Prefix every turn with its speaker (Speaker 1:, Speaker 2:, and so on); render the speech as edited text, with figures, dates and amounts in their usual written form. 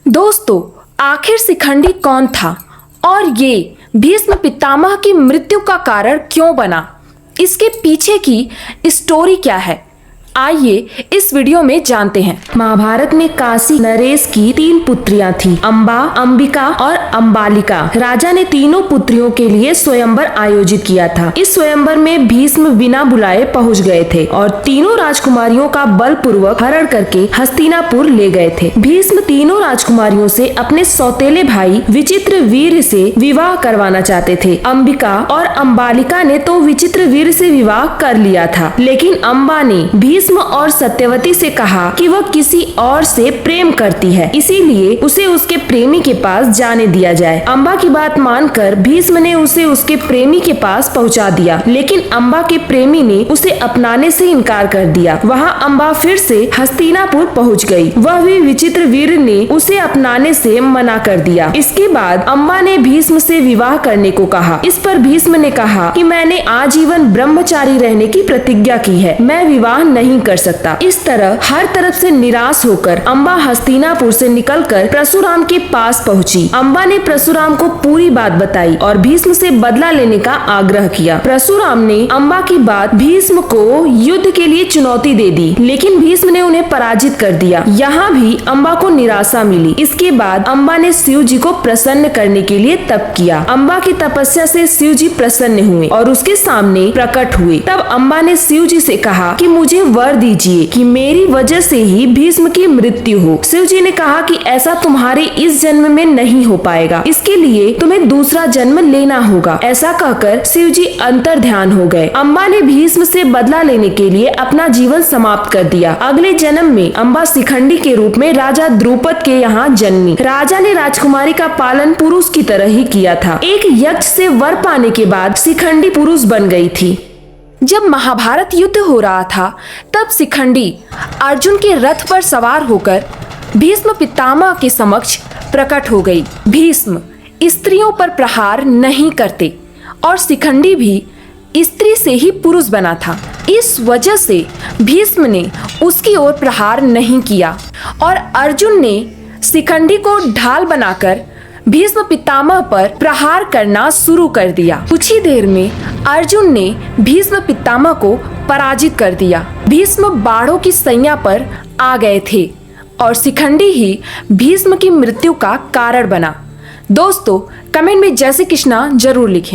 Speaker 1: दोस्तों, आखिर शिखंडी कौन था और ये भीष्म पितामह की मृत्यु का कारण क्यों बना? इसके पीछे की स्टोरी क्या है, आइए इस वीडियो में जानते हैं। महाभारत में काशी नरेश की 3 पुत्रियां थीं, अंबा, अंबिका और अंबालिका। राजा ने तीनों पुत्रियों के लिए स्वयंवर आयोजित किया था। इस स्वयंवर में भीष्म बिना बुलाए पहुंच गए थे और तीनों राजकुमारियों का बलपूर्वक हरण करके हस्तिनापुर ले गए थे। भीष्म तीनों राजकुमारियों से अपने सौतेले भाई विचित्रवीर्य से विवाह करवाना चाहते थे। अंबिका और अंबालिका ने तो विचित्रवीर्य से विवाह कर लिया था, लेकिन अंबा ने भीष्म और सत्यवती से कहा कि वह किसी और से प्रेम करती है, इसीलिए उसे उसके प्रेमी के पास जाने दिया जाए। अंबा की बात मानकर भीष्म ने उसे उसके प्रेमी के पास पहुंचा दिया, लेकिन अंबा के प्रेमी ने उसे अपनाने से इनकार कर दिया। वहां अंबा फिर से हस्तिनापुर पहुंच गई। वह भी विचित्रवीर्य ने उसे अपनाने से मना कर दिया। इसके बाद अंबा ने भीष्म से विवाह करने को कहा। इस पर भीष्म ने कहा कि मैंने आजीवन ब्रह्मचारी रहने की प्रतिज्ञा की है, मैं विवाह नहीं कर सकता। इस तरह हर तरफ से निराश होकर अंबा हस्तिनापुर से निकलकर परशुराम के पास पहुंची। अंबा ने परशुराम को पूरी बात बताई और भीष्म से बदला लेने का आग्रह किया। परशुराम ने अंबा की बात भीष्म को युद्ध के लिए चुनौती दे दी, लेकिन भीष्म ने उन्हें पराजित कर दिया। यहाँ भी अंबा को निराशा मिली। इसके बाद अंबा ने शिव जी को प्रसन्न करने के लिए तप किया। अंबा की तपस्या से शिव जी प्रसन्न हुए और उसके सामने प्रकट हुए। तब अंबा ने शिव जी से कहा कि मुझे वर दीजिए कि मेरी वजह से ही भीष्म की मृत्यु हो। शिव जी ने कहा कि ऐसा तुम्हारे इस जन्म में नहीं हो पाएगा, इसके लिए तुम्हें दूसरा जन्म लेना होगा। ऐसा कहकर शिव जी अंतर ध्यान हो गए। अंबा ने भीष्म से बदला लेने के लिए अपना जीवन समाप्त कर दिया। अगले जन्म में अंबा शिखंडी के रूप में राजा द्रुपद के यहाँ जन्मी। राजा ने राजकुमारी का पालन पुरुष की तरह ही किया था। एक यक्ष से वर पाने के बाद शिखंडी पुरुष बन गई थी। जब महाभारत युद्ध हो रहा था, तब शिखंडी अर्जुन के रथ पर सवार होकर भीष्म पितामह के समक्ष प्रकट हो गई। भीष्म स्त्रियों पर प्रहार नहीं करते और शिखंडी भी स्त्री से ही पुरुष बना था। इस वजह से भीष्म ने उसकी ओर प्रहार नहीं किया और अर्जुन ने शिखंडी को ढाल बनाकर भीष्म पितामह पर प्रहार करना शुरू कर दिया। कुछ ही देर में अर्जुन ने भीष्म पितामह को पराजित कर दिया। भीष्म बाणों की सैया पर आ गए थे और शिखंडी ही भीष्म की मृत्यु का कारण बना। दोस्तों, कमेंट में जय श्री कृष्णा जरूर लिखें।